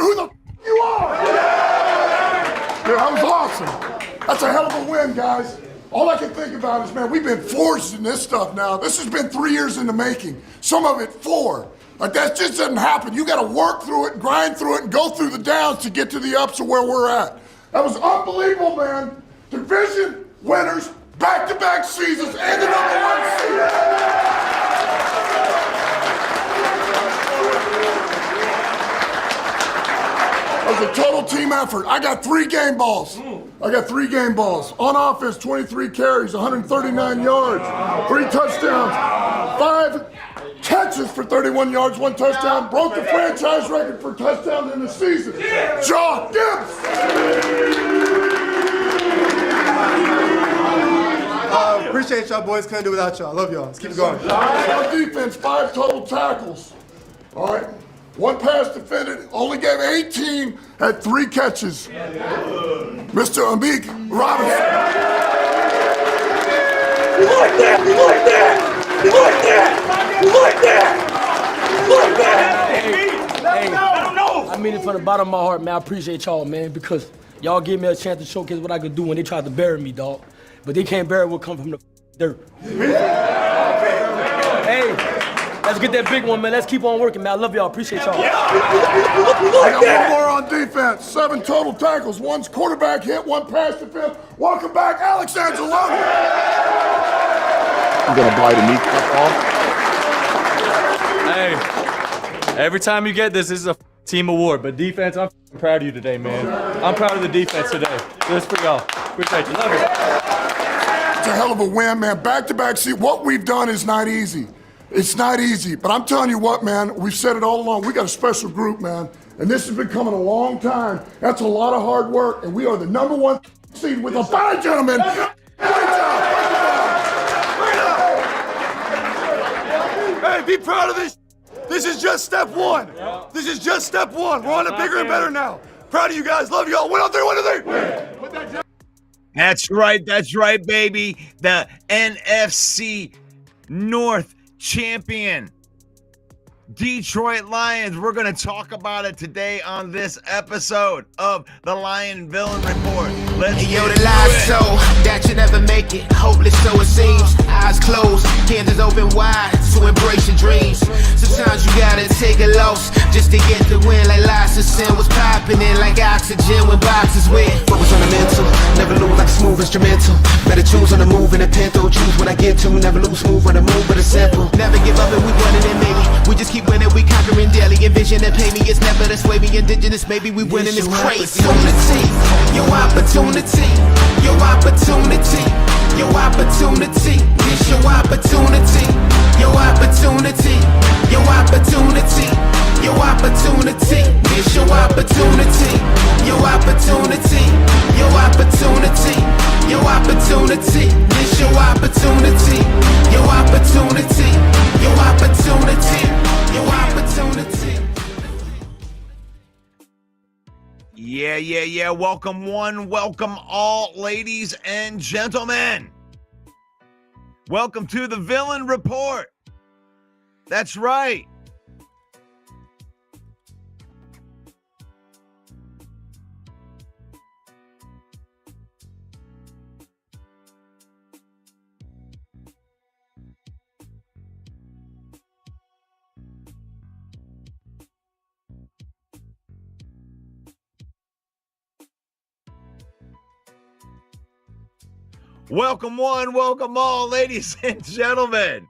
matter who the you are. Yeah, that was awesome. That's a hell of a win, guys. All I can think about is, man, we've been forged in this stuff now. This has been 3 years in the making. Some of it 4. Like, that just doesn't happen. You got to work through it, grind through it, and go through the downs to get to the ups of where we're at. That was unbelievable, man. Division winners, back-to-back seasons, and the #1 seed. It was a total team effort. I got 3 game balls. On offense, 23 carries, 139 yards, 3 touchdowns, 5 catches for 31 yards, 1 touchdown. Broke the franchise record for touchdowns in the season. John Gibbs. Appreciate y'all, boys. Couldn't do without y'all. Love y'all. Let's keep it going. On defense, 5 total tackles. All right. 1 pass defended, only gave 18, had 3 catches. Mr. Amik Robinson. You like that? You like that? You like that? You like that? You like that? Hey, I don't know. I mean it from the bottom of my heart, man. I appreciate y'all, man, because y'all gave me a chance to showcase what I could do when they tried to bury me, dog. But they can't bury what come from the dirt. Hey, let's get that big one, man. Let's keep on working, man. I love y'all. Appreciate y'all. I got 1 more on defense. 7 total tackles. 1's quarterback hit, 1 pass defense. Welcome back, Alex Angeloni. I'm gonna buy the meat football. Hey, every time you get this is a team award, but defense, I'm proud of you today, man. I'm proud of the defense today. This for y'all. Appreciate you. Love you. It's a hell of a win, man. Back-to-back seat. What we've done is not easy. It's not easy, but I'm telling you what, man, we've said it all along. We got a special group, man, and this has been coming a long time. That's a lot of hard work, and we are the #1 seed with a bye, gentlemen. Great job. Hey, be proud of this. This is just step 1. This is just step 1. We're on to bigger and better now. Proud of you guys. Love y'all. 1 on 3, 1 on 3. That's right, baby. The NFC North champion, Detroit Lions. We're going to talk about it today on this episode of the Lion Villain Report. Let's yo, the lies so that you never make it. Hopeless, so it seems. Eyes closed, hands open wide to embrace your dreams. Sometimes you gotta take a loss just to get the win. Like licensing was popping in like oxygen when boxes wet. Focus on the mental, never lose like smooth instrumental. Better choose on the move in a pinto. Choose what I get to, never lose smooth on the move, but it's simple. Never give up and we running it, maybe. We just keep winning, we conquering daily. Envision and pay me, it's never the sway me. Indigenous, maybe we winning, it's crazy. Your opportunity, your opportunity, your opportunity. This your opportunity, your opportunity, your opportunity, your opportunity. This your opportunity, your opportunity, your opportunity, your opportunity. This your opportunity, your opportunity, your opportunity, your opportunity. Yeah. Welcome one, welcome all, ladies and gentlemen. Welcome to the Villain Report. That's right. Welcome one, welcome all, ladies and gentlemen.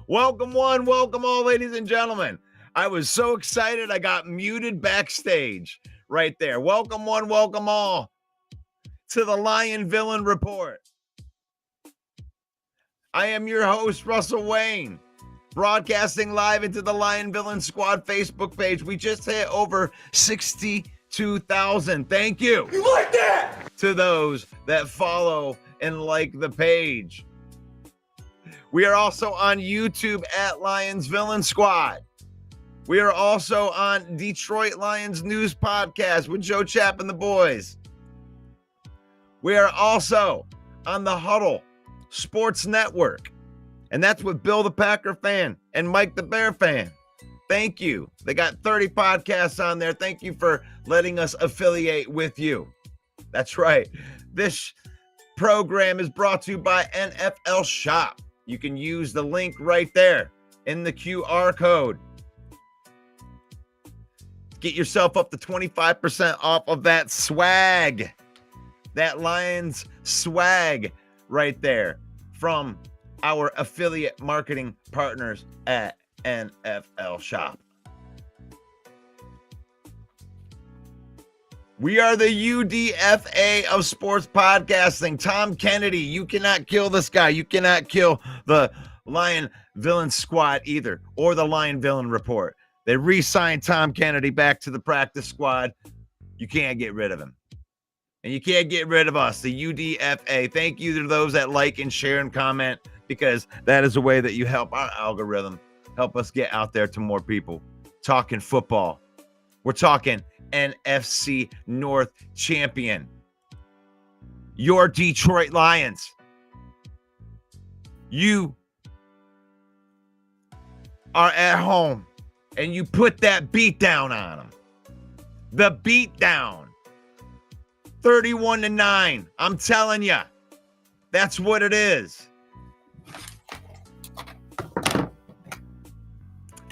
Welcome one, welcome all, ladies and gentlemen. I was so excited I got muted backstage right there. Welcome one, welcome all to the Lion Villain Report. I am your host, Russell Wayne, broadcasting live into the Lion Villain Squad Facebook page. We just hit over 62,000. Thank you. You like that? To those that follow and like the page. We are also on YouTube at Lions Villain Squad. We are also on Detroit Lions News Podcast with Joe Chapp and the boys. We are also on the Huddle Sports Network, and that's with Bill the Packer fan and Mike the Bear fan. Thank you. They got 30 podcasts on there. Thank you for letting us affiliate with you. That's right. This program is brought to you by NFL Shop. You can use the link right there in the QR code. Get yourself up to 25% off of that swag. That Lions swag right there from our affiliate marketing partners at NFL Shop. We are the UDFA of sports podcasting. Tom Kennedy, you cannot kill this guy. You cannot kill the Lion Villain Squad either, or the Lion Villain Report. They re-signed Tom Kennedy back to the practice squad. You can't get rid of him. And you can't get rid of us, the UDFA. Thank you to those that like and share and comment, because that is a way that you help our algorithm, help us get out there to more people. Talking football. We're talking NFC North champion. Your Detroit Lions. You are at home and you put that beat down on them. The beat down. 31-9. I'm telling you. That's what it is.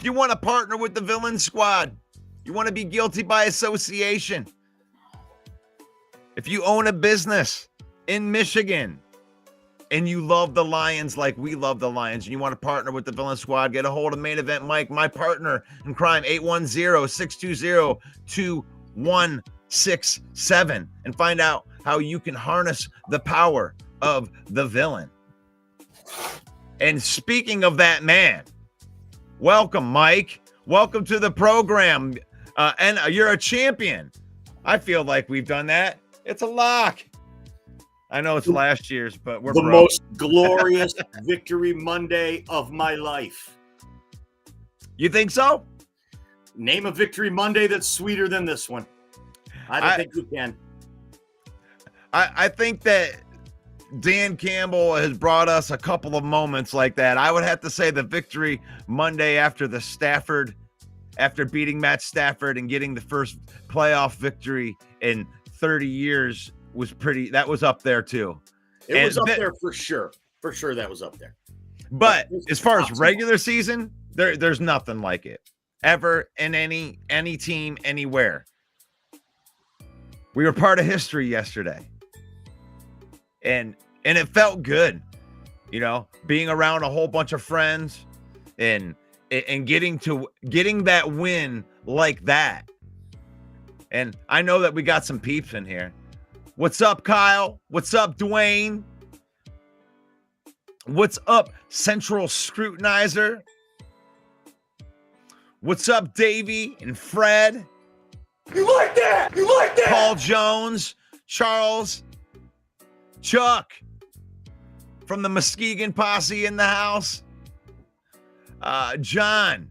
You want to partner with the Villain Squad. You want to be guilty by association. If you own a business in Michigan and you love the Lions like we love the Lions, and you want to partner with the Villain Squad, get a hold of Main Event Mike, my partner in crime, 810-620-2167, and find out how you can harness the power of the villain. And speaking of that man, welcome, Mike. Welcome to the program. And you're a champion. I feel like we've done that. It's a lock. I know it's last year's, but we're the most glorious Victory Monday of my life. You think so? Name a Victory Monday that's sweeter than this one. I don't think you can. I think that Dan Campbell has brought us a couple of moments like that. I would have to say the Victory Monday after beating Matt Stafford and getting the first playoff victory in 30 years that was up there too. It was up there for sure. For sure that was up there. But as far as regular season, there's nothing like it ever in any team anywhere. We were part of history yesterday. And it felt good, being around a whole bunch of friends and getting that win like that. And I know that we got some peeps in here. What's up, Kyle? What's up, Dwayne? What's up, Central Scrutinizer? What's up, Davey and Fred? You like that? You like that? Paul Jones, Charles, Chuck from the Muskegon Posse in the house. John,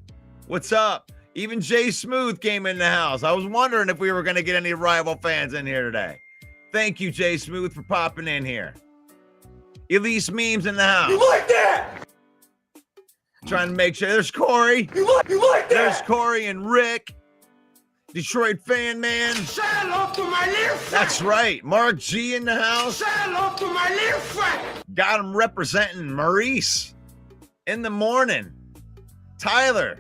what's up? Even Jay Smooth came in the house. I was wondering if we were going to get any rival fans in here today. Thank you, Jay Smooth, for popping in here. Elise Memes in the house. You like that? Trying to make sure. There's Corey. You like that? There's Corey and Rick. Detroit fan man. Say hello to my little friend. That's right. Mark G in the house. Say hello to my little friend. Got him representing Maurice in the morning. Tyler.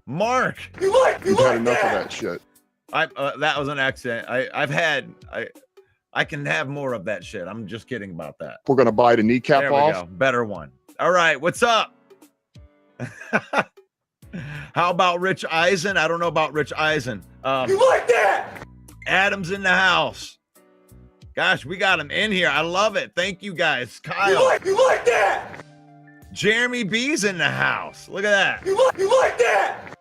Mark. You've had enough of that shit. That was an accident. I can have more of that shit. I'm just kidding about that. We're going to bite a kneecap There we off. go. Better one. All right. What's up? How about Rich Eisen? I don't know about Rich Eisen. You like that? Adam's in the house. Gosh, we got him in here. I love it. Thank you guys. Kyle. You like that? Jeremy B's in the house. Look at that. You like that?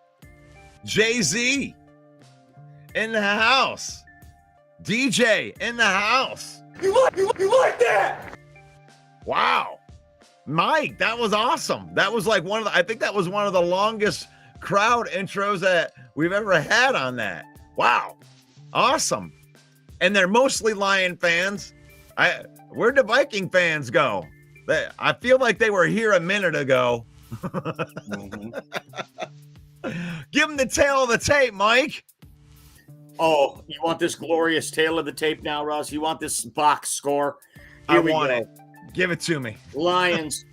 Jay-Z in the house. DJ in the house. You like that? Wow. Mike, that was awesome. That was like I think that was one of the longest crowd intros that we've ever had on that. Wow. Awesome. And they're mostly Lion fans. Where'd the Viking fans go? I feel like they were here a minute ago. the tail of the tape, Mike. Oh, you want this glorious tail of the tape now, Russ? You want this box score? I Here we want go. it. Give it to me. Lions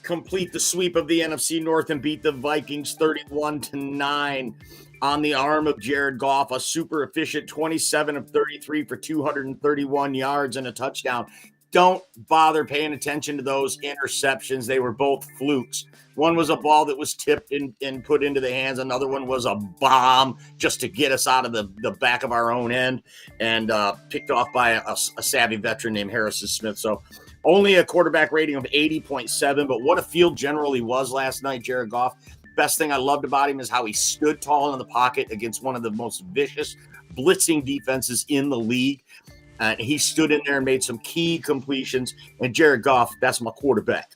complete the sweep of the NFC North and beat the Vikings 31-9 on the arm of Jared Goff, a super efficient 27 of 33 for 231 yards and a touchdown. Don't bother paying attention to those interceptions. They were both flukes. One was a ball that was tipped and put into the hands. Another one was a bomb just to get us out of the back of our own end and picked off by a savvy veteran named Harrison Smith. So only a quarterback rating of 80.7, but what a field general he was last night, Jared Goff. Best thing I loved about him is how he stood tall in the pocket against one of the most vicious blitzing defenses in the league. And he stood in there and made some key completions. And Jared Goff, that's my quarterback.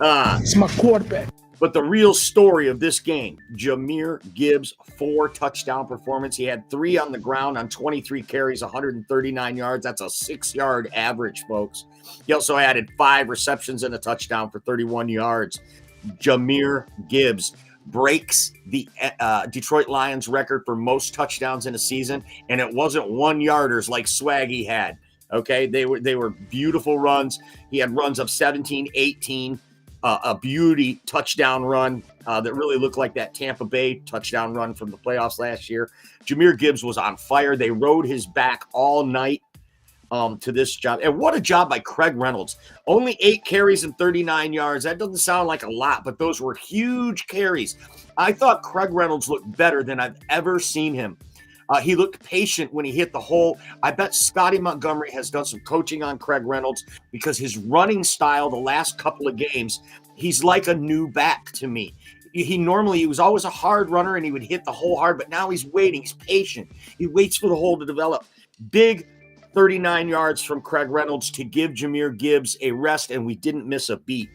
It's my quarterback. But the real story of this game, Jahmyr Gibbs' 4 touchdown performance. He had 3 on the ground on 23 carries, 139 yards. That's a 6-yard average, folks. He also added 5 receptions and a touchdown for 31 yards. Jahmyr Gibbs breaks the Detroit Lions record for most touchdowns in a season, and it wasn't 1-yarders like Swaggy had. Okay, they were beautiful runs. He had runs of 17, 18, a beauty touchdown run that really looked like that Tampa Bay touchdown run from the playoffs last year. Jahmyr Gibbs was on fire. They rode his back all night to this job. And what a job by Craig Reynolds. Only 8 carries and 39 yards. That doesn't sound like a lot, but those were huge carries. I thought Craig Reynolds looked better than I've ever seen him. He looked patient when he hit the hole. I bet Scotty Montgomery has done some coaching on Craig Reynolds because his running style the last couple of games, he's like a new back to me. He was always a hard runner and he would hit the hole hard, but now he's waiting. He's patient. He waits for the hole to develop. Big 39 yards from Craig Reynolds to give Jahmyr Gibbs a rest, and we didn't miss a beat.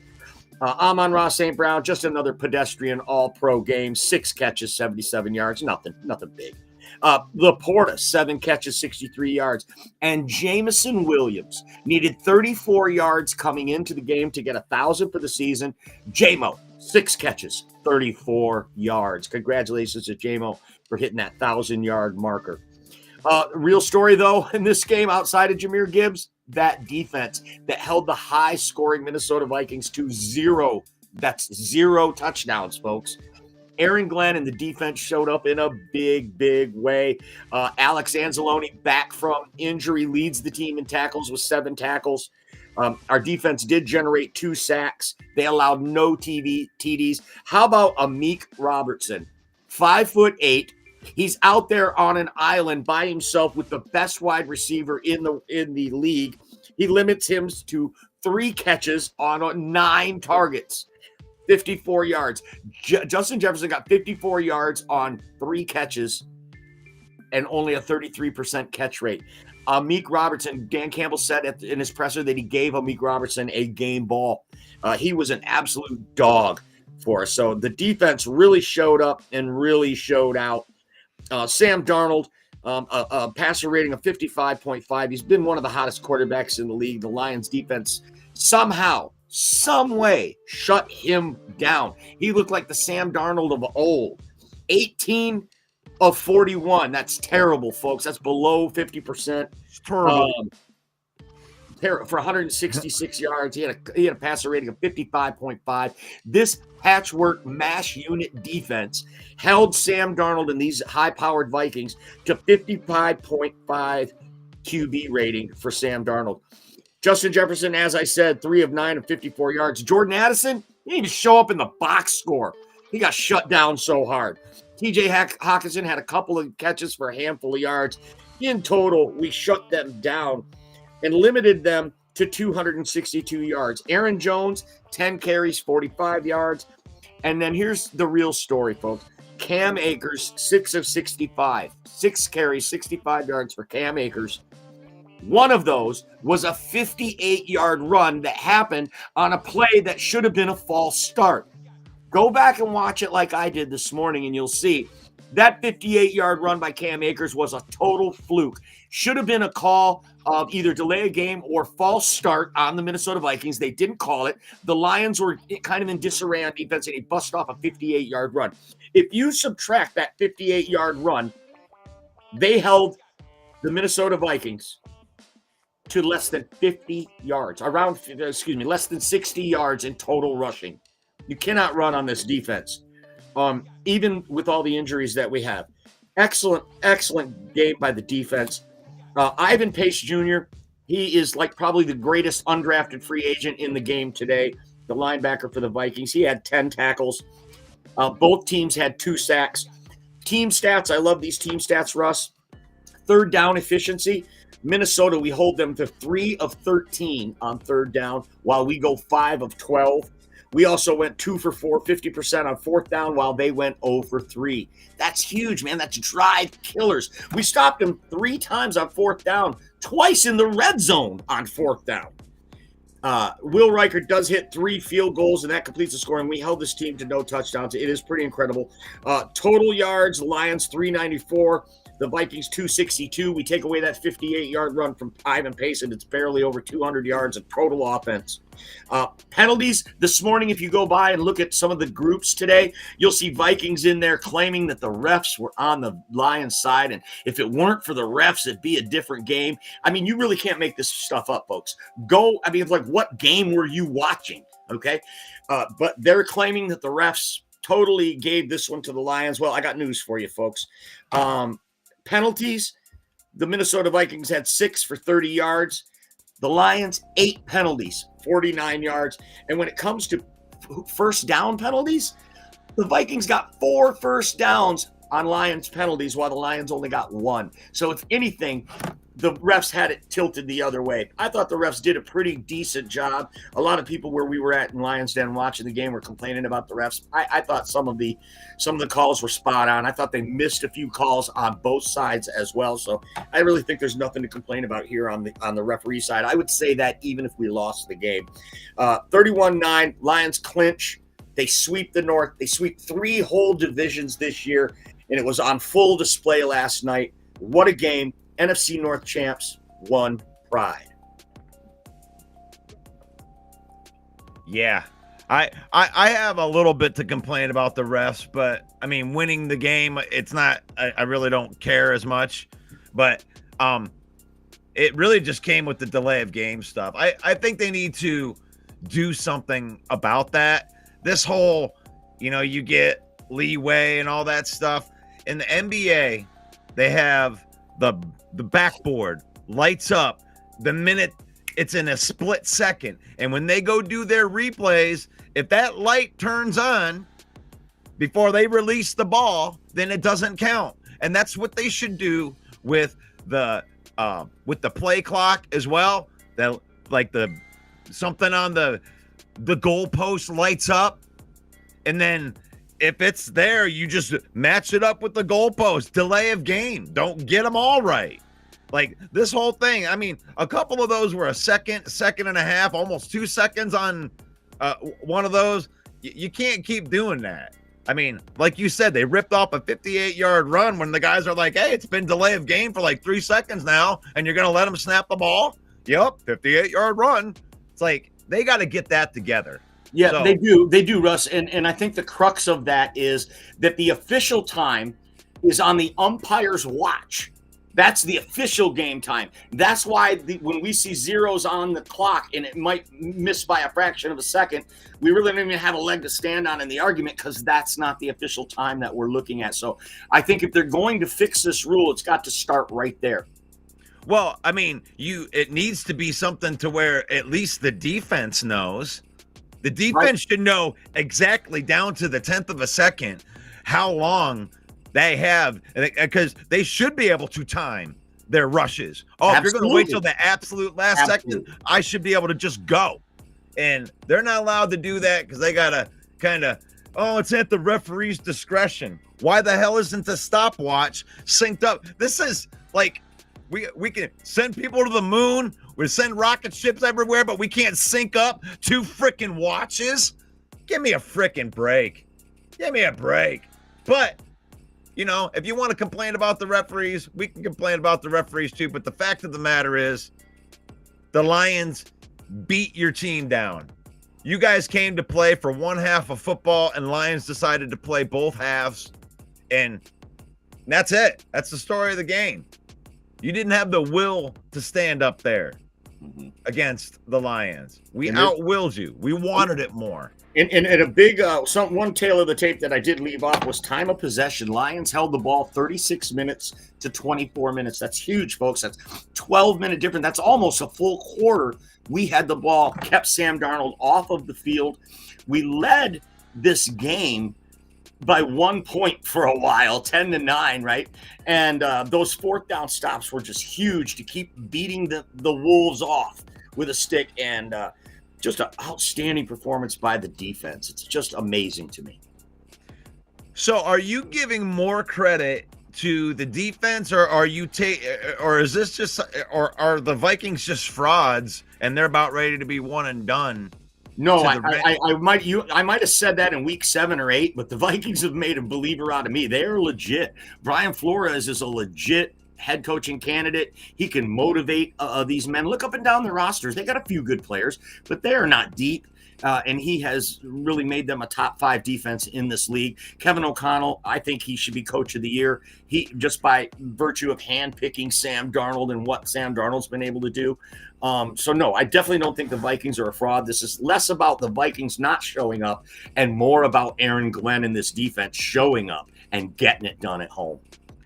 Amon-Ra St. Brown, just another pedestrian all-pro game. 6 catches, 77 yards. Nothing big. Laporta, 7 catches, 63 yards. And Jamison Williams needed 34 yards coming into the game to get 1,000 for the season. J-Mo, 6 catches, 34 yards. Congratulations to J-Mo for hitting that 1,000-yard marker. Real story, though, in this game outside of Jahmyr Gibbs, that defense that held the high-scoring Minnesota Vikings to 0. That's 0 touchdowns, folks. Aaron Glenn and the defense showed up in a big, big way. Alex Anzalone, back from injury, leads the team in tackles with 7 tackles. Our defense did generate 2 sacks. They allowed no TDs. How about Amik Robertson? 5'8". He's out there on an island by himself with the best wide receiver in the league. He limits him to 3 catches on 9 targets, 54 yards. Justin Jefferson got 54 yards on 3 catches and only a 33% catch rate. Amik Robertson, Dan Campbell said in his presser that he gave Amik Robertson a game ball. He was an absolute dog for us. So the defense really showed up and really showed out. Sam Darnold, a passer rating of 55.5. He's been one of the hottest quarterbacks in the league. The Lions defense somehow, some way shut him down. He looked like the Sam Darnold of old. 18 of 41. That's terrible, folks. That's below 50%. It's terrible. For 166 yards. He had a passer rating of 55.5. This patchwork mash unit defense held Sam Darnold and these high-powered Vikings to 55.5 QB rating for Sam Darnold. Justin Jefferson, as I said, 3 of 9 of 54 yards. Jordan Addison, he didn't even show up in the box score. He got shut down so hard. TJ Hawkinson had a couple of catches for a handful of yards. In total, we shut them down and limited them to 262 yards. Aaron Jones, 10 carries, 45 yards. And then here's the real story, folks. Cam Akers, 6 of 65. 6 carries, 65 yards for Cam Akers. One of those was a 58-yard run that happened on a play that should have been a false start. Go back and watch it like I did this morning, and you'll see that 58-yard run by Cam Akers was a total fluke. Should have been a call of either delay a game or false start on the Minnesota Vikings. They didn't call it. The Lions were kind of in disarray on defense, and he busted off a 58-yard run. If you subtract that 58-yard run, they held the Minnesota Vikings to less than 50 yards, less than 60 yards in total rushing. You cannot run on this defense, even with all the injuries that we have. Excellent game by the defense. Ivan Pace Jr., he is like probably the greatest undrafted free agent in the game today, the linebacker for the Vikings. He had 10 tackles. Both teams had 2 sacks. Team stats, I love these team stats, Russ. Third down efficiency. Minnesota, we hold them to 3 of 13 on third down, while we go 5 of 12. We also went 2 for 4, 50% on fourth down, while they went 0 for 3. That's huge, man. That's drive killers. We stopped them 3 times on fourth down, twice in the red zone on fourth down. Will Riker does hit 3 field goals, and that completes the scoring. We held this team to no touchdowns. It is pretty incredible. Total yards, Lions 394. The Vikings 262. We take away that 58-yard run from Ivan Pace, and it's barely over 200 yards of total offense. Penalties this morning, if you go by and look at some of the groups today, you'll see Vikings in there claiming that the refs were on the Lions side, and if it weren't for the refs, it'd be a different game. I mean, you really can't make this stuff up, folks. It's like, what game were you watching? Okay? But they're claiming that the refs totally gave this one to the Lions. Well, I got news for you, folks. Penalties, the Minnesota Vikings had 6 for 30 yards. The Lions, 8 penalties, 49 yards. And when it comes to first down penalties, the Vikings got 4 first downs on Lions penalties, while the Lions only got 1. So if anything, the refs had it tilted the other way. I thought the refs did a pretty decent job. A lot of people where we were at in Lions Den watching the game were complaining about the refs. I thought some of the calls were spot on. I thought they missed a few calls on both sides as well. So I really think there's nothing to complain about here on the referee side. I would say that even if we lost the game. 31-9, Lions clinch. They sweep the North. They sweep 3 whole divisions this year, and it was on full display last night. What a game. NFC North champs, 1 pride. Yeah. I have a little bit to complain about the refs, but I mean, winning the game, it's not, I really don't care as much, but it really just came with the delay of game stuff. I think they need to do something about that. This whole, you get leeway and all that stuff. In the NBA, they have the backboard lights up the minute it's in a split second. And when they go do their replays, if that light turns on before they release the ball, then it doesn't count. And that's what they should do with the play clock as well. That like something on the goalpost lights up, and then if it's there, you just match it up with the goalpost. Delay of game. Don't get them all right. Like this whole thing. I mean, a couple of those were a second and a half, almost 2 seconds on one of those. You can't keep doing that. I mean, like you said, they ripped off a 58-yard run when the guys are like, hey, it's been delay of game for like 3 seconds now, and you're going to let them snap the ball? Yep, 58-yard run. It's like, they got to get that together. Yeah, so, they do, Russ. And I think the crux of that is that the official time is on the umpire's watch. That's the official game time. That's why when we see zeros on the clock and it might miss by a fraction of a second, we really don't even have a leg to stand on in the argument because that's not the official time that we're looking at. So I think if they're going to fix this rule, it's got to start right there. Well, I mean, it needs to be something to where at least the defense knows. The defense should know exactly down to the 10th of a second how long they have, because they should be able to time their rushes. Oh, Absolutely. If you're going to wait till the absolute last second, I should be able to just go. And they're not allowed to do that because they got to kind of, it's at the referee's discretion. Why the hell isn't the stopwatch synced up? This is like, we can send people to the moon. We send rocket ships everywhere, but we can't sync up 2 freaking watches. Give me a freaking break. Give me a break. But if you want to complain about the referees, we can complain about the referees too. But the fact of the matter is, the Lions beat your team down. You guys came to play for one half of football, and Lions decided to play both halves. And that's it. That's the story of the game. You didn't have the will to stand up there against the Lions. We outwilled you. We wanted it more. And a big one tail of the tape that I did leave off was time of possession. Lions held the ball 36 minutes to 24 minutes. That's huge, folks. That's 12-minute difference. That's almost a full quarter. We had the ball, kept Sam Darnold off of the field. We led this game by 1 point for a while, 10-9, right? And those fourth down stops were just huge to keep beating the Wolves off with a stick, and just an outstanding performance by the defense. It's just amazing to me. So are you giving more credit to the defense, or are you or is this just, or are the Vikings just frauds and they're about ready to be one and done? No, I might have said that in week 7 or 8, but the Vikings have made a believer out of me. They are legit. Brian Flores is a legit head coaching candidate. He can motivate these men. Look up and down the rosters. They got a few good players, but they are not deep. And he has really made them a top 5 defense in this league. Kevin O'Connell, I think he should be coach of the year. He, just by virtue of handpicking Sam Darnold and what Sam Darnold's been able to do. So no, I definitely don't think the Vikings are a fraud. This is less about the Vikings not showing up and more about Aaron Glenn and this defense showing up and getting it done at home.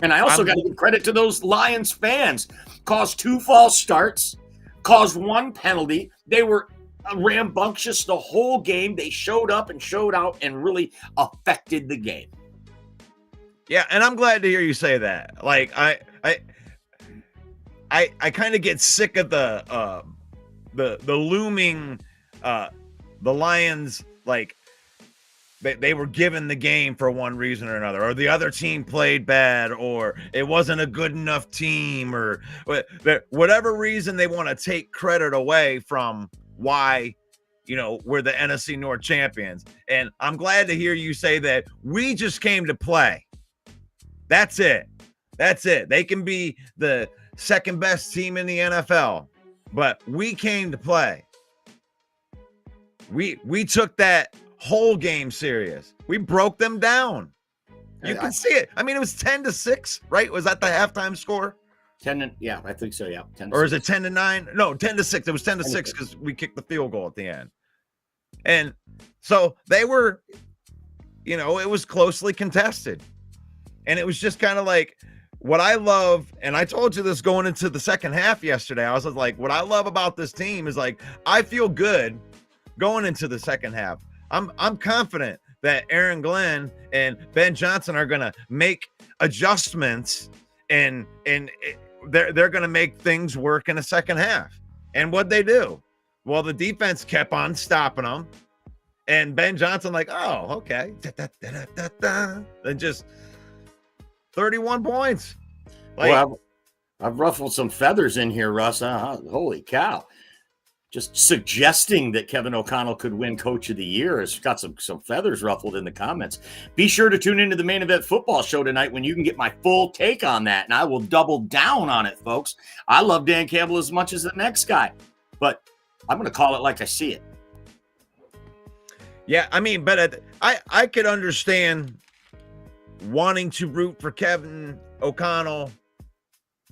And I also got to give credit to those Lions fans. Caused 2 false starts, caused 1 penalty. They were rambunctious the whole game. They showed up and showed out and really affected the game. Yeah, and I'm glad to hear you say that. Like I kind of get sick of the looming the Lions, like they were given the game for one reason or another, or the other team played bad, or it wasn't a good enough team, or whatever reason they want to take credit away from why, we're the NFC North champions. And I'm glad to hear you say that we just came to play. That's it. They can be the second best team in the NFL, but we came to play. We took that whole game serious. We broke them down. You can see it. I mean, it was 10-6, right? Was that the halftime score? 10, yeah, I think so. Yeah, 10. Or is it 10-9? No, 10-6. It was 10-6 because we kicked the field goal at the end. And so they were, it was closely contested. And it was just kind of like what I love. And I told you this going into the second half yesterday. I was like, what I love about this team is, like, I feel good going into the second half. I'm confident that Aaron Glenn and Ben Johnson are going to make adjustments, and they're going to make things work in the second half. And what'd they do? Well, the defense kept on stopping them, and Ben Johnson like, oh, okay. And just 31 points. Like, well, I've ruffled some feathers in here, Russ. Holy cow. Just suggesting that Kevin O'Connell could win Coach of the Year has got some feathers ruffled in the comments. Be sure to tune into the Main Event Football Show tonight when you can get my full take on that, and I will double down on it, folks. I love Dan Campbell as much as the next guy, but I'm going to call it like I see it. Yeah, I mean, but I could understand wanting to root for Kevin O'Connell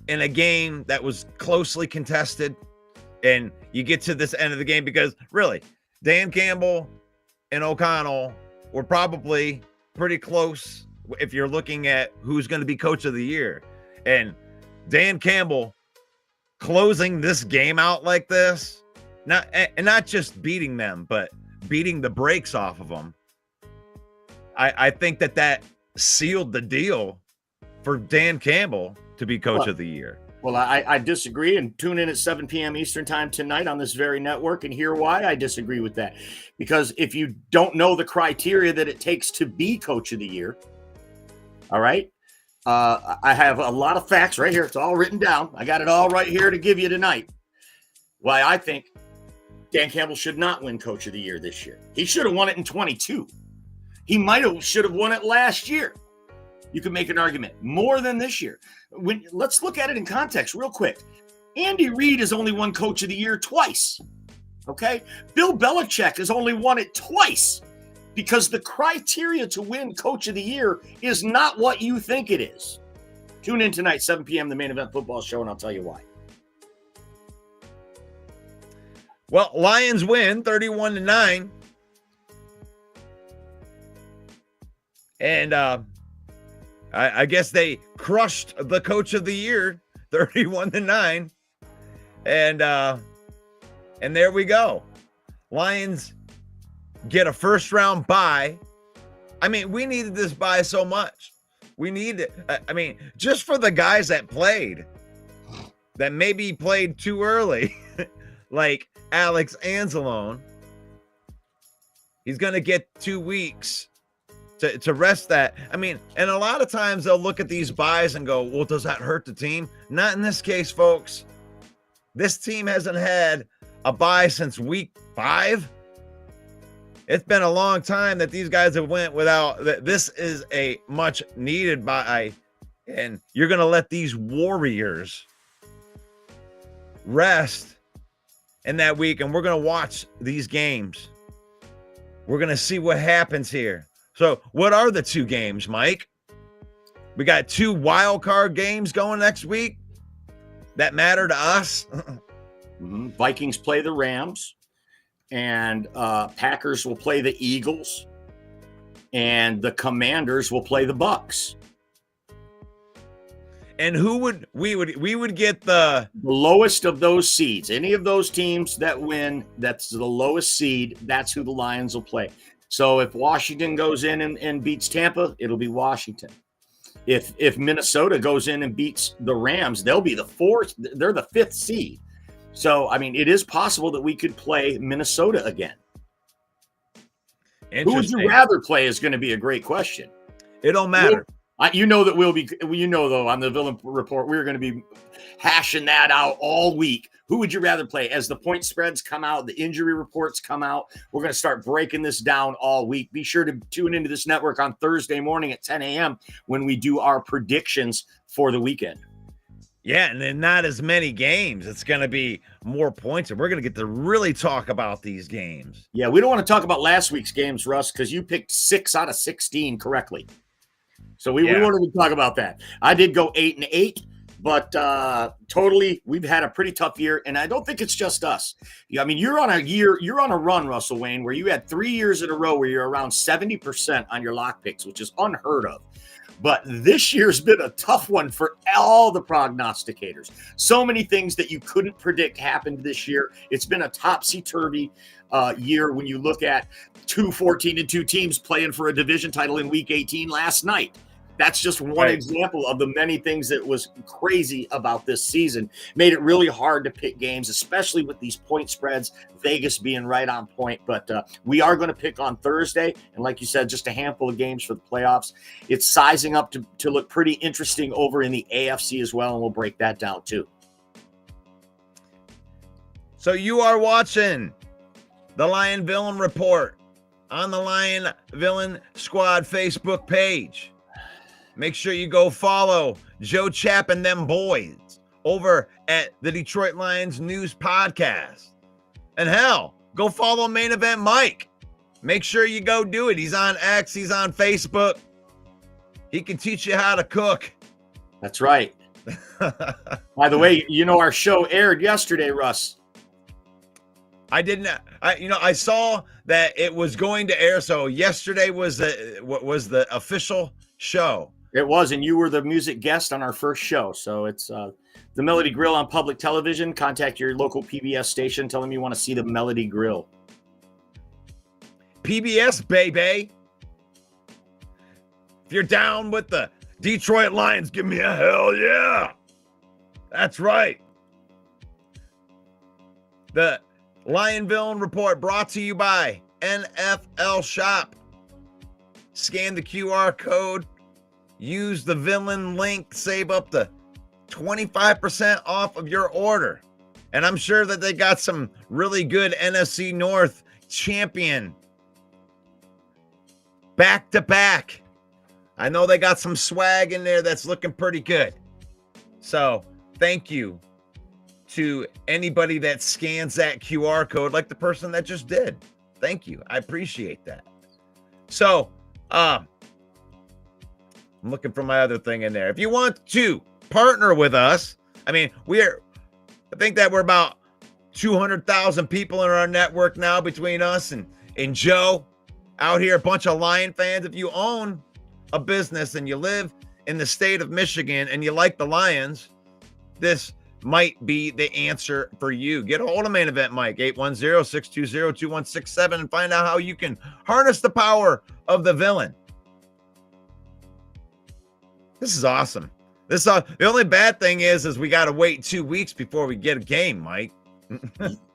in a game that was closely contested, and you get to this end of the game, because really, Dan Campbell and O'Connell were probably pretty close if you're looking at who's going to be Coach of the Year. And Dan Campbell closing this game out like this, not just beating them, but beating the brakes off of them. I think that sealed the deal for Dan Campbell to be Coach of the Year. Well, I disagree, and tune in at 7 p.m. Eastern time tonight on this very network and hear why I disagree with that. Because if you don't know the criteria that it takes to be Coach of the Year, all right, I have a lot of facts right here. It's all written down. I got it all right here to give you tonight. Why I think Dan Campbell should not win Coach of the Year this year. He should have won it in 22. He should have won it last year. You can make an argument more than this year. Let's look at it in context real quick. Andy Reid has only won Coach of the Year twice. Okay? Bill Belichick has only won it twice because the criteria to win Coach of the Year is not what you think it is. Tune in tonight, 7 p.m., the Main Event Football Show, and I'll tell you why. Well, Lions win 31-9. And I guess they crushed the Coach of the Year 31-9. And there we go. Lions get a first-round bye. I mean, we needed this bye so much. We need it. I mean, just for the guys that played, that maybe played too early, like Alex Anzalone, he's going to get 2 weeks to rest that. I mean, and a lot of times they'll look at these buys and go, well, does that hurt the team? Not in this case, folks. This team hasn't had a bye since week 5. It's been a long time that these guys have went without. This is a much needed bye, and you're going to let these Warriors rest in that week, and we're going to watch these games. We're going to see what happens here. So what are the 2 games, Mike? We got 2 wild card games going next week that matter to us. Vikings play the Rams, and Packers will play the Eagles, and the Commanders will play the Bucks. And we would get the lowest of those seeds. Any of those teams that win, that's the lowest seed. That's who the Lions will play. So if Washington goes in and beats Tampa, it'll be Washington. If Minnesota goes in and beats the Rams, they'll be the 4th. They're the 5th seed. So, I mean, it is possible that we could play Minnesota again. Who would you rather play is going to be a great question. It don't matter. You know that though, on the Villain Report, we're going to be hashing that out all week. Who would you rather play? As the point spreads come out, the injury reports come out, we're going to start breaking this down all week. Be sure to tune into this network on Thursday morning at 10 a.m. when we do our predictions for the weekend. Yeah, and then not as many games. It's going to be more points, and we're going to get to really talk about these games. Yeah, we don't want to talk about last week's games, Russ, because you picked 6 out of 16 correctly. So we wanted to talk about that. I did go 8-8, but totally, we've had a pretty tough year, and I don't think it's just us. I mean, you're on a run, Russell Wayne, where you had 3 years in a row where you're around 70% on your lock picks, which is unheard of. But this year's been a tough one for all the prognosticators. So many things that you couldn't predict happened this year. It's been a topsy-turvy year when you look at 2 14-2 teams playing for a division title in Week 18 last night. That's just one example of the many things that was crazy about this season. Made it really hard to pick games, especially with these point spreads, Vegas being right on point. But we are going to pick on Thursday. And like you said, just a handful of games for the playoffs. It's sizing up to look pretty interesting over in the AFC as well. And we'll break that down too. So you are watching the Lion Villain Report on the Lion Villain Squad Facebook page. Make sure you go follow Joe Chapp and them boys over at the Detroit Lions News Podcast. And hell, go follow Main Event Mike. Make sure you go do it. He's on X. He's on Facebook. He can teach you how to cook. That's right. By the way, our show aired yesterday, Russ. I didn't. I saw that it was going to air. So yesterday was the official show. It was, and you were the music guest on our first show. So it's the Melody Grill on public television. Contact your local PBS station. Tell them you want to see the Melody Grill. PBS, baby. If you're down with the Detroit Lions, give me a hell yeah. That's right. The Lion Villain Report brought to you by NFL Shop. Scan the QR code. Use the villain link, save up to 25% off of your order. And I'm sure that they got some really good NFC North champion back-to-back. I know they got some swag in there that's looking pretty good. So thank you to anybody that scans that QR code, like the person that just did. Thank you. I appreciate that. So, I'm looking for my other thing in there. If you want to partner with us, I mean, I think that we're about 200,000 people in our network now between us and Joe out here, a bunch of Lion fans. If you own a business and you live in the state of Michigan and you like the Lions, this might be the answer for you. Get a hold of Main Event Mike, 810-620-2167, and find out how you can harness the power of the villain. This is awesome. The only bad thing is we got to wait 2 weeks before we get a game, Mike.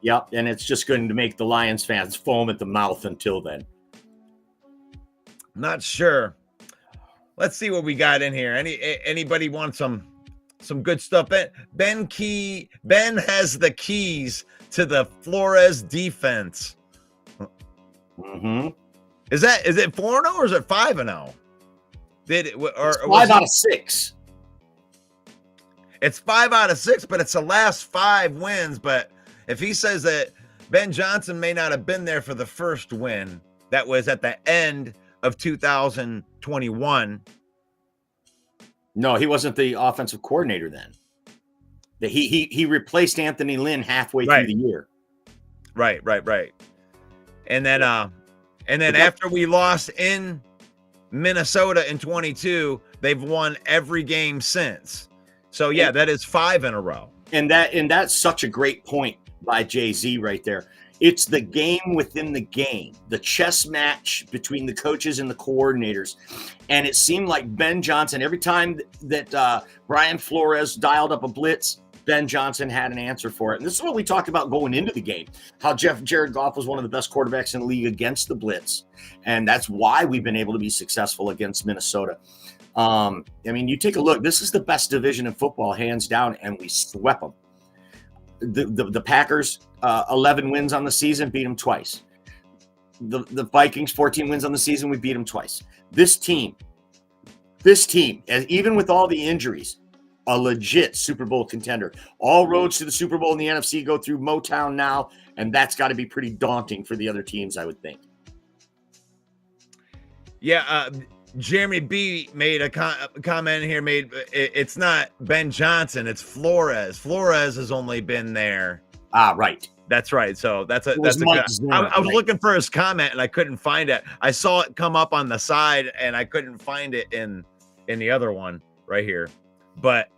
Yep, and it's just going to make the Lions fans foam at the mouth until then. Not sure. Let's see what we got in here. Anybody want some good stuff? Ben has the keys to the Flores defense. Mm-hmm. Is it 4-0 or is it 5-0? Did it or 5 out of 6? It's 5 out of 6, but it's the last 5 wins. But if he says that Ben Johnson may not have been there for the first win, that was at the end of 2021. No, he wasn't the offensive coordinator then. He replaced Anthony Lynn halfway through the year. Right. And then after we lost in Minnesota in 22, they've won every game since. So yeah, that is 5 in a row. And that's such a great point by Jay-Z right there. It's the game within the game, the chess match between the coaches and the coordinators. And it seemed like Ben Johnson, every time that Brian Flores dialed up a blitz, Ben Johnson had an answer for it. And this is what we talked about going into the game, how Jared Goff was one of the best quarterbacks in the league against the blitz. And that's why we've been able to be successful against Minnesota. I mean, you take a look, this is the best division in football, hands down, and we swept them. The Packers, 11 wins on the season, beat them twice. The Vikings, 14 wins on the season, we beat them twice. This team, even with all the injuries, a legit Super Bowl contender. All roads to the Super Bowl in the NFC go through Motown now, and that's got to be pretty daunting for the other teams, I would think. Yeah, Jeremy B made a comment here. It's not Ben Johnson, it's Flores. Flores has only been there. Right. That's right. So that's a Mike good. I was looking for his comment and I couldn't find it. I saw it come up on the side and I couldn't find it in the other one right here. But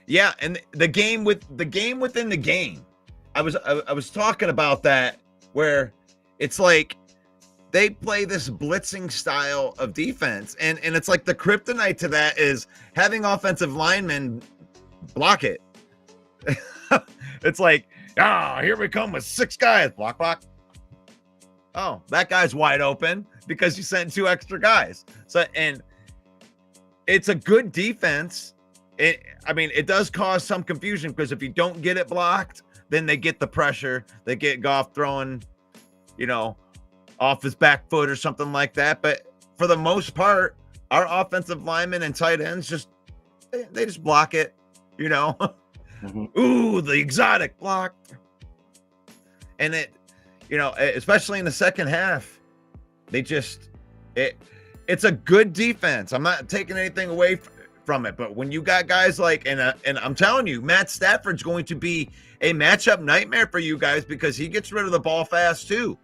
yeah, and the game within the game. I was talking about that where it's like they play this blitzing style of defense, and it's like the kryptonite to that is having offensive linemen block it. It's like, here we come with 6 guys. Block. Oh, that guy's wide open because you sent 2 extra guys. So, and it's a good defense. It does cause some confusion because if you don't get it blocked, then they get the pressure. They get Goff throwing, off his back foot or something like that. But for the most part, our offensive linemen and tight ends they just block it, Mm-hmm. Ooh, the exotic block. And it, especially in the second half, it's a good defense. I'm not taking anything away from it, but when you got guys like, and I'm telling you, Matt Stafford's going to be a matchup nightmare for you guys because he gets rid of the ball fast too.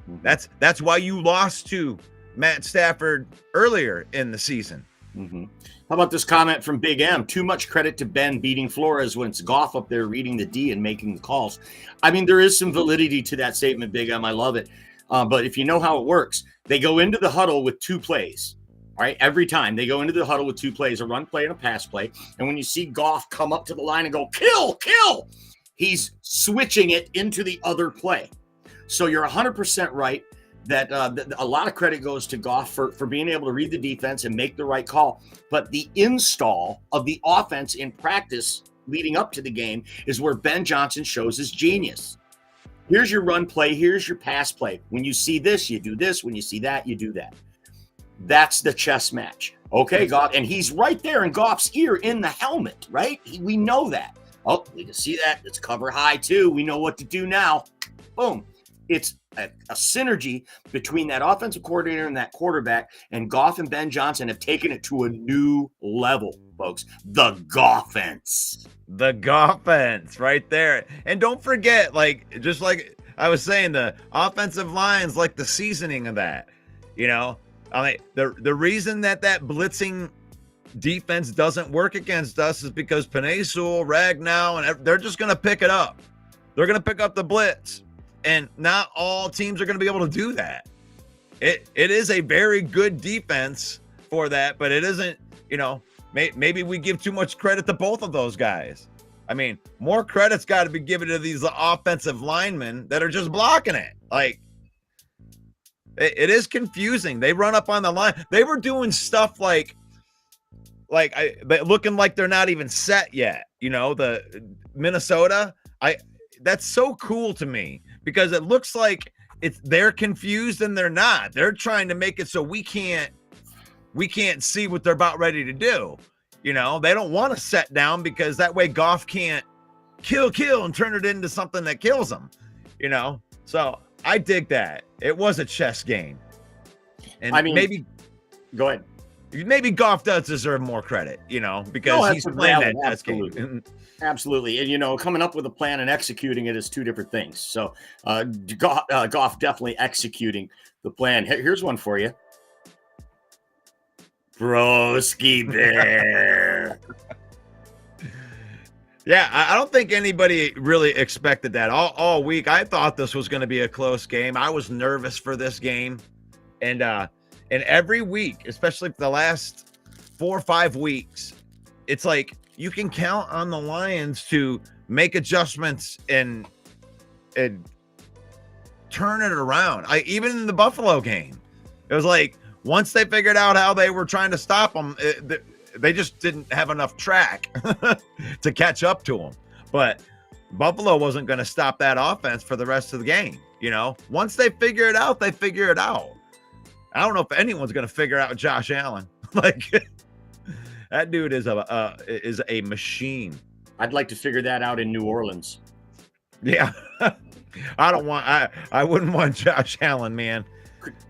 Mm-hmm. That's why you lost to Matt Stafford earlier in the season. Mm-hmm. How about this comment from Big M? Too much credit to Ben beating Flores when it's Goff up there reading the D and making the calls. I mean, there is some validity to that statement, Big M. I love it. But if you know how it works, they go into the huddle with 2 plays. All right, every time they go into the huddle with 2 plays, a run play and a pass play. And when you see Goff come up to the line and go, kill, he's switching it into the other play. So you're 100% right that a lot of credit goes to Goff for being able to read the defense and make the right call. But the install of the offense in practice leading up to the game is where Ben Johnson shows his genius. Here's your run play. Here's your pass play. When you see this, you do this. When you see that, you do that. That's the chess match. Okay, Goff. And he's right there in Goff's ear in the helmet, right? We know that. Oh, we can see that. It's cover high, too. We know what to do now. Boom. It's a synergy between that offensive coordinator and that quarterback, and Goff and Ben Johnson have taken it to a new level, folks. The Goffense. The Goffense right there. And don't forget, just like I was saying, the offensive line's like the seasoning of that. You know, I mean, the reason that blitzing defense doesn't work against us is because Penei Sewell, Ragnow, and they're just going to pick it up. They're going to pick up the blitz. And not all teams are going to be able to do that. It is a very good defense for that, but it isn't, maybe we give too much credit to both of those guys. I mean, more credit's got to be given to these offensive linemen that are just blocking it. Like, it is confusing. They run up on the line. They were doing stuff looking like they're not even set yet. The Minnesota, that's so cool to me. Because it looks like they're confused and they're not. They're trying to make it so we can't see what they're about ready to do. They don't want to set down because that way Goff can't kill and turn it into something that kills them. So I dig that. It was a chess game. And maybe go ahead. Maybe Goff does deserve more credit, because he's playing that chess game. Absolutely. And, coming up with a plan and executing it is two different things. So Goff definitely executing the plan. Here's one for you. Broski Bear. Yeah, I don't think anybody really expected that. All week, I thought this was going to be a close game. I was nervous for this game. And every week, especially for the last 4 or 5 weeks, it's like, you can count on the Lions to make adjustments and turn it around. Even in the Buffalo game, it was like once they figured out how they were trying to stop them, they just didn't have enough track to catch up to them. But Buffalo wasn't going to stop that offense for the rest of the game. Once they figure it out, they figure it out. I don't know if anyone's going to figure out Josh Allen. That dude is a machine. I'd like to figure that out in New Orleans. Yeah. I wouldn't want Josh Allen, man.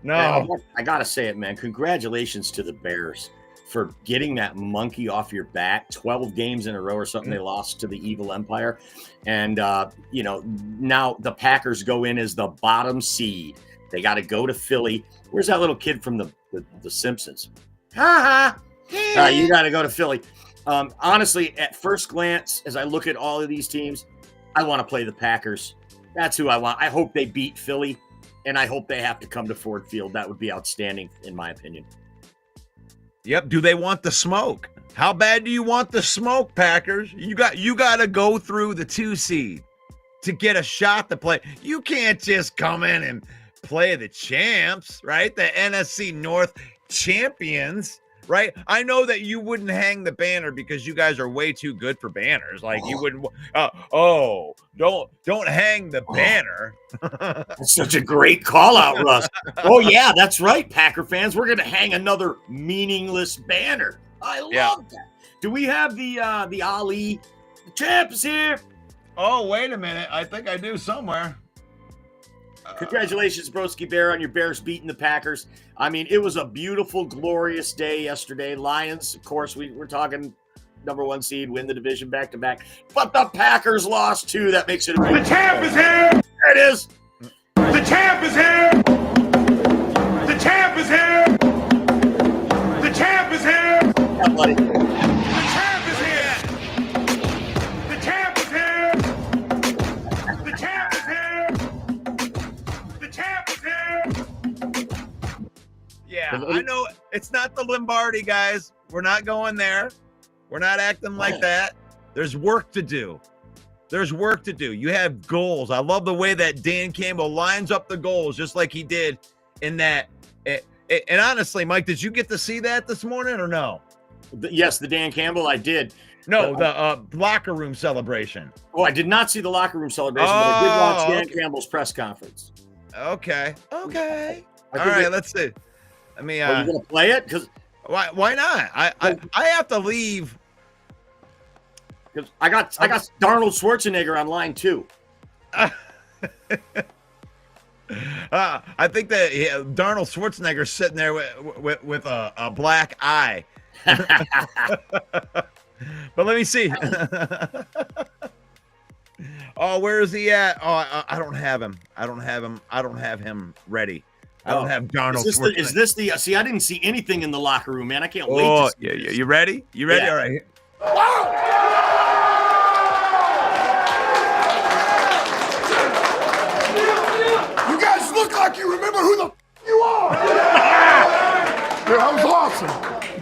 No. I got to say it, man. Congratulations to the Bears for getting that monkey off your back. 12 games in a row or something they lost to the Evil Empire. And, now the Packers go in as the bottom seed. They got to go to Philly. Where's that little kid from the Simpsons? Ha ha. You got to go to Philly. Honestly, at first glance, as I look at all of these teams, I want to play the Packers. That's who I want. I hope they beat Philly, and I hope they have to come to Ford Field. That would be outstanding, in my opinion. Yep. Do they want the smoke? How bad do you want the smoke, Packers? You got to go through the 2 seed to get a shot to play. You can't just come in and play the champs, right? The NFC North champions. Right. I know that you wouldn't hang the banner because you guys are way too good for banners. You wouldn't. Don't hang the banner. That's such a great call out, Russ. Oh, yeah, that's right. Packer fans, we're going to hang another meaningless banner. I love that. Do we have the Ali? The champ is here. Oh, wait a minute. I think I do somewhere. Congratulations, Broski Bear, on your Bears beating the Packers. I mean, it was a beautiful, glorious day yesterday. Lions, of course, we're talking number 1 seed, win the division back-to-back. But the Packers lost, too. That makes it a The champ is here! There it is. The champ is here! The champ is here! The champ is here! Yeah, buddy. The champ is here! The champ is here! The champ is here! The champ is here! Yeah, I know it's not the Lombardi, guys. We're not going there. We're not acting like that. There's work to do. There's work to do. You have goals. I love the way that Dan Campbell lines up the goals just like he did in that. And honestly, Mike, did you get to see that this morning or no? Yes, the Dan Campbell, I did. No, the locker room celebration. Oh, I did not see the locker room celebration, but I did watch Dan Campbell's press conference. Okay. All think right, let's see. I mean, Are you going to play it? Because why not? I have to leave. I got Darnold Schwarzenegger on line 2. I think that Darnold Schwarzenegger's sitting there with a black eye. But let me see. Oh, where is he at? Oh, I don't have him. I don't have him ready. I don't have Darnold Schwarzenegger. Is this the see? I didn't see anything in the locker room, man. I can't wait. Oh, to see this. you ready? You ready? Yeah. All right. You guys look like you remember who the you are. Dude, that was awesome.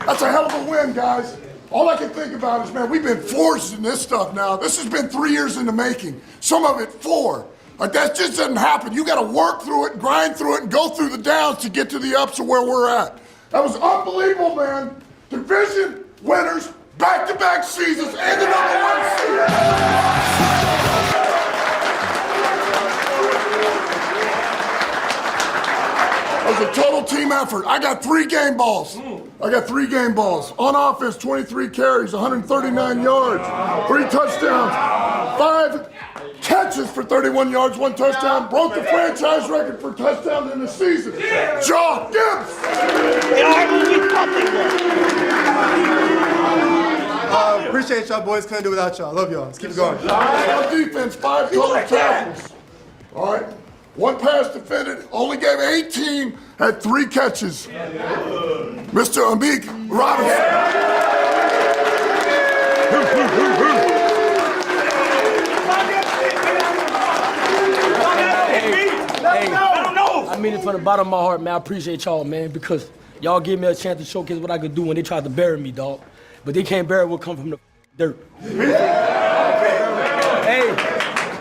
That's a hell of a win, guys. All I can think about is, man, we've been forged in this stuff now. This has been 3 years in the making. Some of it 4. Like, that just doesn't happen. You got to work through it, grind through it, and go through the downs to get to the ups of where we're at. That was unbelievable, man. Division winners, back-to-back seasons, and the #1 seed. It was a total team effort. I got 3 game balls. On offense, 23 carries, 139 yards, 3 touchdowns, 5 catches for 31 yards, 1 touchdown. Broke the franchise record for touchdowns in the season. Joe Gibbs. Appreciate y'all, boys. Couldn't do without y'all. Love y'all. Let's keep it going. On defense, 5 total tackles. All right. 1 pass defended, only gave 18, had 3 catches. Mr. Amik Robinson. I mean it from the bottom of my heart, man. I appreciate y'all, man, because y'all gave me a chance to showcase what I could do when they tried to bury me, dog. But they can't bury what come from the dirt. Hey,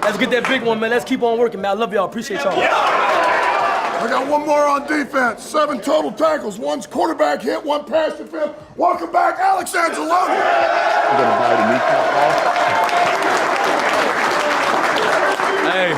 let's get that big one, man. Let's keep on working, man. I love y'all. Appreciate y'all. I got 1 more on defense. 7 total tackles. 1's quarterback hit, 1 pass defense. Welcome back, Alex Anzalone. I'm gonna buy the kneecap off. Hey,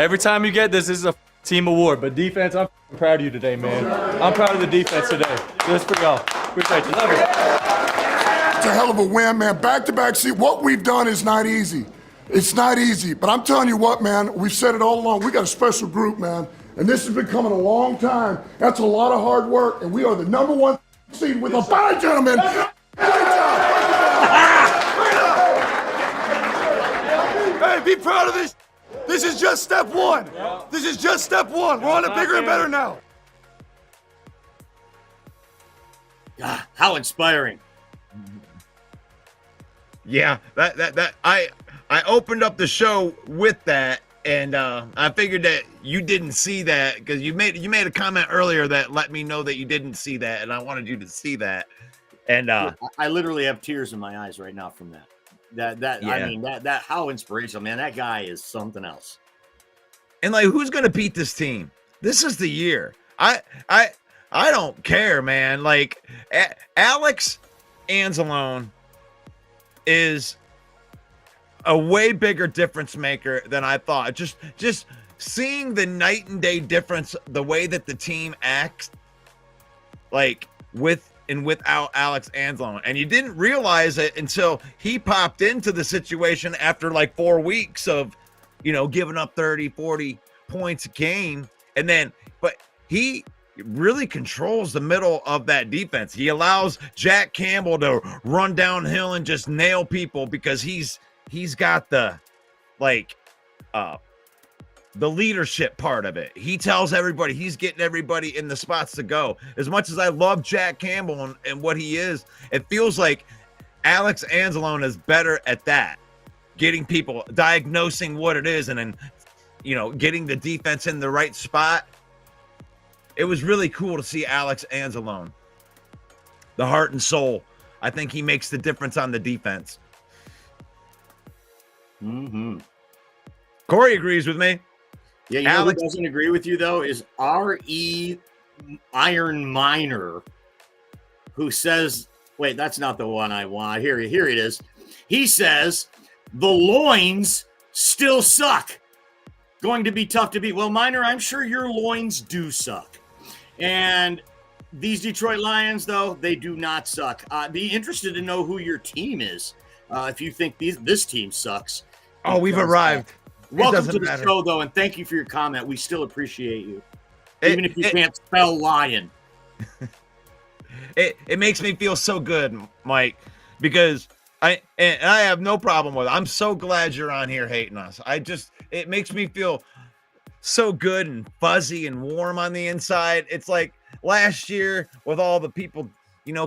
every time you get this is a team award. But defense, I'm proud of you today, man. I'm proud of the defense today. This for y'all. Appreciate you. Love you. It's a hell of a win, man. Back-to-back seat. What we've done is not easy. It's not easy. But I'm telling you what, man, we've said it all along. We got a special group, man. And this has been coming a long time. That's a lot of hard work. And we are the #1 seed with a bye, gentlemen. Hey, be proud of this. This is just step 1. This is just step 1. We're on to bigger and better now. God, how inspiring. Yeah, that I opened up the show with that, and I figured that you didn't see that because you made a comment earlier that let me know that you didn't see that, and I wanted you to see that. And I literally have tears in my eyes right now from that. I mean that how inspirational, man. That guy is something else. And like, who's gonna beat this team? This is the year. I don't care, man. Like, Alex Anzalone is a way bigger difference maker than I thought. Just seeing the night and day difference, the way that the team acts, like with and without Alex Anzalone. And you didn't realize it until he popped into the situation after like 4 weeks of, giving up 30, 40 points a game. And then, but he really controls the middle of that defense. He allows Jack Campbell to run downhill and just nail people because he's got the leadership part of it. He tells everybody, he's getting everybody in the spots to go. As much as I love Jack Campbell and what he is, it feels like Alex Anzalone is better at that. Getting people, diagnosing what it is, and then, getting the defense in the right spot. It was really cool to see Alex Anzalone. The heart and soul. I think he makes the difference on the defense. Mm-hmm. Corey agrees with me. Yeah, Alex, who doesn't agree with you, though, is R.E. Iron Miner, who says, Wait, that's not the one I want. Here it is. He says the loins still suck. Going to be tough to beat. Well, Miner, I'm sure your loins do suck. And these Detroit Lions, though, they do not suck. Be interested to know who your team is. If you think this team sucks. Oh, we've arrived. Welcome to the show, though, and thank you for your comment. We still appreciate you. Even if you can't spell lion. It makes me feel so good, Mike, because I have no problem with it. I'm so glad you're on here hating us. It makes me feel so good and fuzzy and warm on the inside. It's like last year with all the people,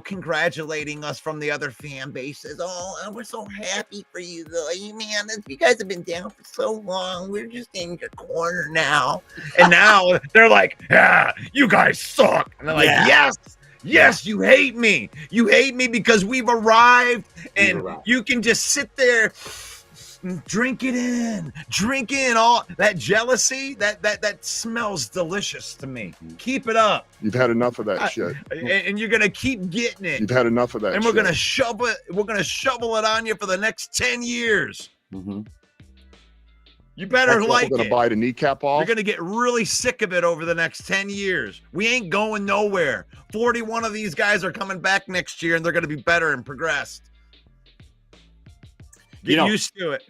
congratulating us from the other fan bases. Oh, we're so happy for you, though. Man, you guys have been down for so long. We're just in your corner now. And now they're like, yeah, you guys suck. And they're like, yes, you hate me. You hate me because we've arrived, and you can just sit there, drink in all that jealousy. That smells delicious to me. Keep it up. You've had enough of that shit. And you're gonna keep getting it. You've had enough of that. And we're gonna shovel it. We're gonna shovel it on you for the next 10 years. Mm-hmm. You better like it. We're gonna bite a kneecap off. You're gonna get really sick of it over the next 10 years. We ain't going nowhere. 41 of these guys are coming back next year, and they're gonna be better and progressed. Get used to it.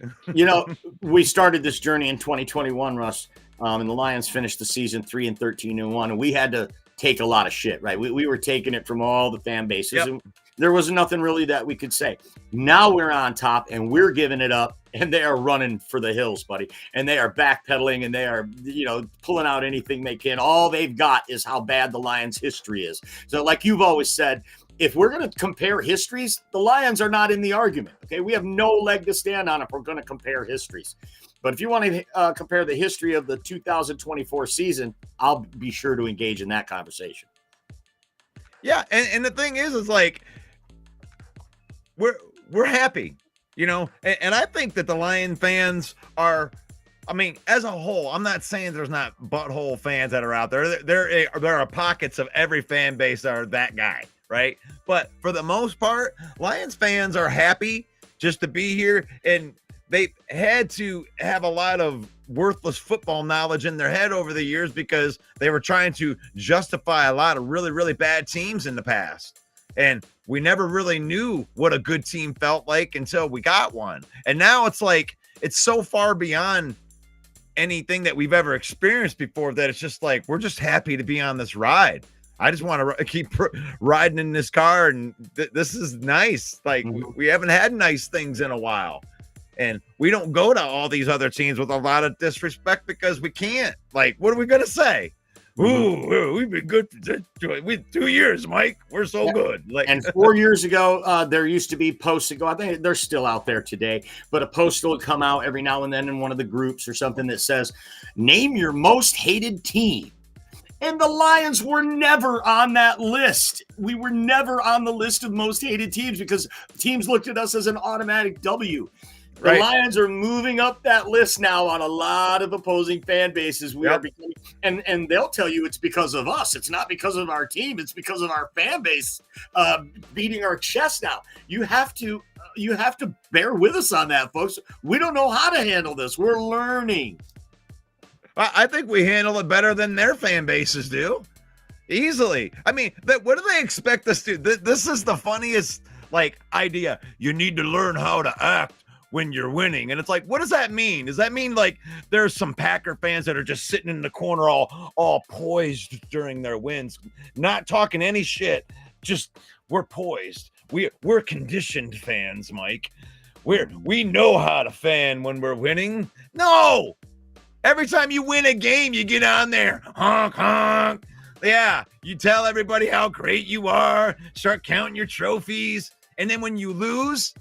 We started this journey in 2021, Russ, and the Lions finished the season 3-13-1, and we had to take a lot of shit, right? We were taking it from all the fan bases, and there was nothing really that we could say. Now we're on top, and we're giving it up, and they are running for the hills, buddy, and they are backpedaling, and they are, pulling out anything they can. All they've got is how bad the Lions' history is. So, like you've always said, if we're going to compare histories, the Lions are not in the argument. Okay, we have no leg to stand on if we're going to compare histories. But if you want to compare the history of the 2024 season, I'll be sure to engage in that conversation. Yeah, and the thing is like we're happy, and I think that the Lion fans are. I mean, as a whole, I'm not saying there's not butthole fans that are out there. There are pockets of every fan base that are that guy. Right. But for the most part, Lions fans are happy just to be here. And they had to have a lot of worthless football knowledge in their head over the years because they were trying to justify a lot of really, really bad teams in the past. And we never really knew what a good team felt like until we got one. And now it's like it's so far beyond anything that we've ever experienced before that it's just like we're just happy to be on this ride. I just want to keep riding in this car, and this is nice. Like we haven't had nice things in a while, and we don't go to all these other teams with a lot of disrespect because we can't. Like, what are we gonna say? Ooh, we've been good for 2 years, Mike. We're so good. Like, and 4 years ago, there used to be posts that go. I think they're still out there today, but a post will come out every now and then in one of the groups or something that says, "Name your most hated team." And the Lions were never on that list. We were never on the list of most hated teams because teams looked at us as an automatic W. The Lions are moving up that list now on a lot of opposing fan bases. We are becoming, and they'll tell you it's because of us. It's not because of our team. It's because of our fan base beating our chest now. You have to bear with us on that, folks. We don't know how to handle this. We're learning. I think we handle it better than their fan bases do. Easily. I mean, what do they expect us to do? This is the funniest idea. You need to learn how to act when you're winning. And it's like, what does that mean? Does that mean like there's some Packer fans that are just sitting in the corner all poised during their wins, not talking any shit, just we're poised. We're conditioned fans, Mike. We know how to fan when we're winning. No! Every time you win a game, you get on there. Honk, honk. Yeah, you tell everybody how great you are, start counting your trophies. And then when you lose,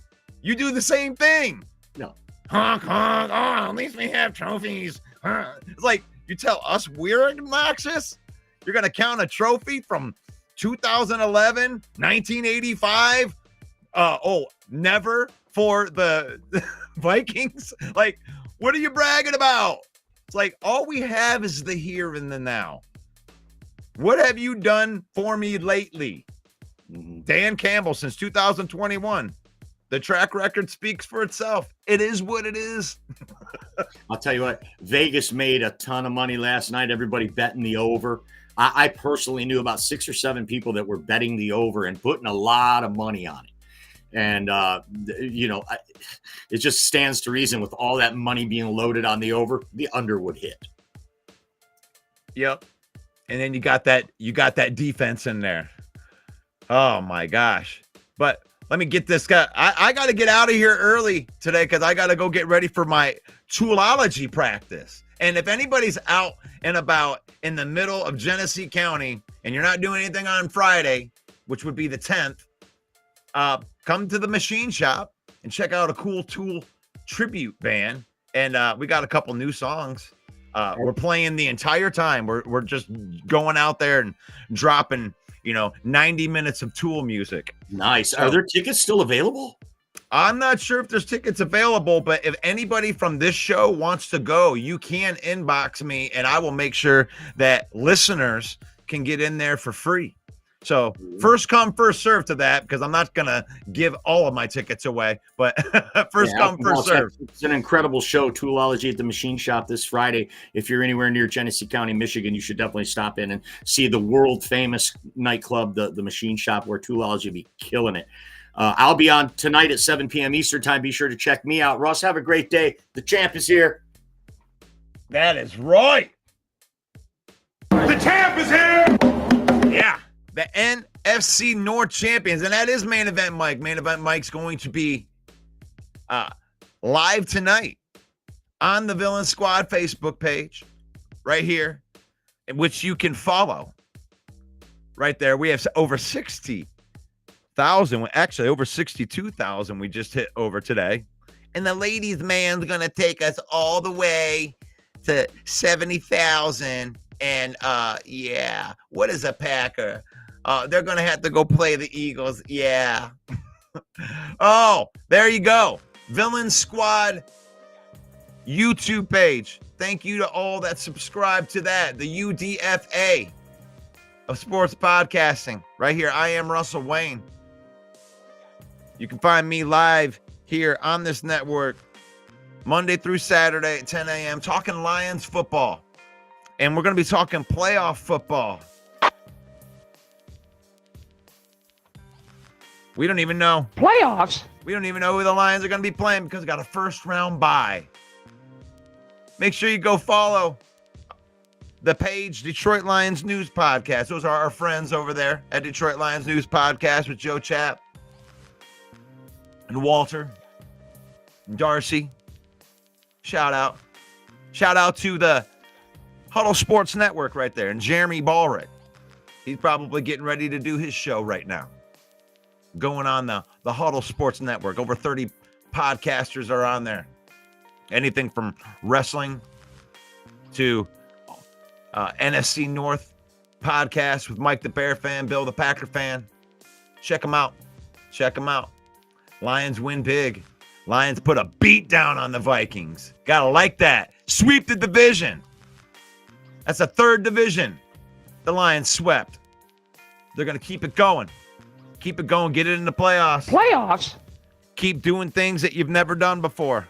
you do the same thing. No. Honk, honk. Oh, at least we have trophies. It's like you tell us we're obnoxious. You're going to count a trophy from 2011, 1985. Never for the Vikings. Like, what are you bragging about? It's like all we have is the here and the now. What have you done for me lately? Dan Campbell since 2021. The track record speaks for itself. It is what it is. I'll tell you what, Vegas made a ton of money last night. Everybody betting the over. I personally knew about 6 or 7 people that were betting the over and putting a lot of money on it. And, it just stands to reason with all that money being loaded on the over, the under would hit. Yep. And then you got that defense in there. Oh my gosh. But let me get this guy. I got to get out of here early today because I got to go get ready for my toolology practice. And if anybody's out and about in the middle of Genesee County and you're not doing anything on Friday, which would be the 10th, come to the machine shop and check out a cool Tool tribute band. And we got a couple new songs. We're playing the entire time. We're just going out there and dropping, 90 minutes of Tool music. Nice. Are there tickets still available? I'm not sure if there's tickets available, but if anybody from this show wants to go, you can inbox me and I will make sure that listeners can get in there for free. So first come, first serve to that, because I'm not going to give all of my tickets away, but first come, first serve. It's an incredible show, Toolology at the Machine Shop this Friday. If you're anywhere near Genesee County, Michigan, you should definitely stop in and see the world-famous nightclub, the Machine Shop, where Toolology will be killing it. I'll be on tonight at 7 p.m. Eastern time. Be sure to check me out. Russ, have a great day. The champ is here. That is right. The champ is here. Yeah. The NFC North champions. And that is Main Event Mike. Main Event Mike's going to be live tonight on the Villain Squad Facebook page right here, in which you can follow. Right there. We have over 60,000, actually over 62,000 we just hit over today. And the ladies' man's going to take us all the way to 70,000. And yeah, what is a Packer? They're going to have to go play the Eagles. Yeah. Oh, there you go. Villain Squad YouTube page. Thank you to all that subscribe to that. The UDFA of sports podcasting. Right here. I am Russell Wayne. You can find me live here on this network Monday through Saturday at 10 a.m. talking Lions football. And we're going to be talking playoff football. We don't even know. Playoffs? We don't even know who the Lions are going to be playing because we got a first round bye. Make sure you go follow the page, Detroit Lions News Podcast. Those are our friends over there at Detroit Lions News Podcast with Joe Chapp and Walter and Darcy. Shout out. Shout out to the Huddle Sports Network right there and Jeremy Ballrick. He's probably getting ready to do his show right now. Going on the Huddle Sports Network. Over 30 podcasters are on there. Anything from wrestling to NFC North podcast with Mike the Bear fan, Bill the Packer fan. Check them out. Check them out. Lions win big. Lions put a beat down on the Vikings. Gotta like that. Sweep the division. That's a third division the Lions swept. They're going to keep it going. Keep it going. Get it in the playoffs. Playoffs? Keep doing things that you've never done before.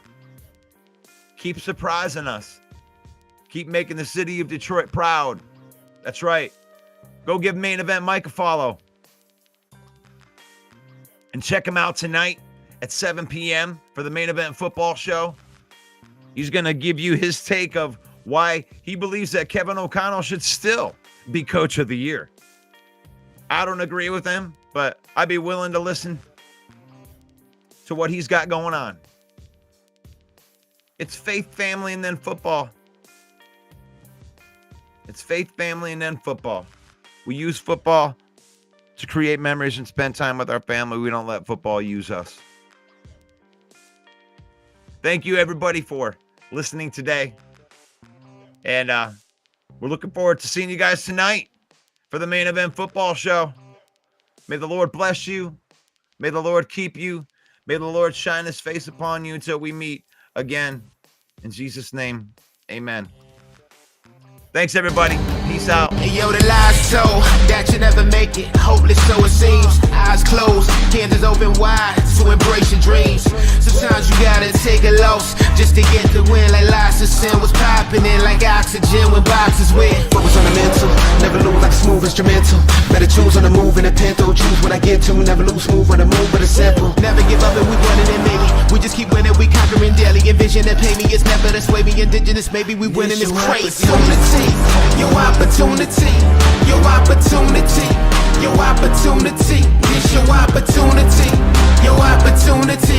Keep surprising us. Keep making the city of Detroit proud. That's right. Go give Main Event Mike a follow. And check him out tonight at 7 p.m. for the Main Event Football Show. He's going to give you his take of why he believes that Kevin O'Connell should still be Coach of the Year. I don't agree with him, but I'd be willing to listen to what he's got going on. It's faith, family, and then football. It's faith, family, and then football. We use football to create memories and spend time with our family. We don't let football use us. Thank you, everybody, for listening today. And we're looking forward to seeing you guys tonight for the Main Event Football Show. May the Lord bless you. May the Lord keep you. May the Lord shine his face upon you until we meet again. In Jesus' name, amen. Thanks, everybody. Peace out. Hey, yo, the lies so that you never make it. Hopeless, so it seems. open wide to embrace your dreams. Sometimes you gotta take a loss just to get the win. Like licensing was popping in like oxygen when boxes wet. Focus on the mental, never lose like a smooth instrumental. Better choose on the move in a pinto. Choose what I get to, never lose smooth on the move, but it's simple. Never give up and we winning it maybe. We just keep winning, we conquering daily. Envision and pay me, it's never to sway me. Indigenous, maybe we winning is crazy. Your opportunity, your opportunity, your opportunity. It's your opportunity, your opportunity.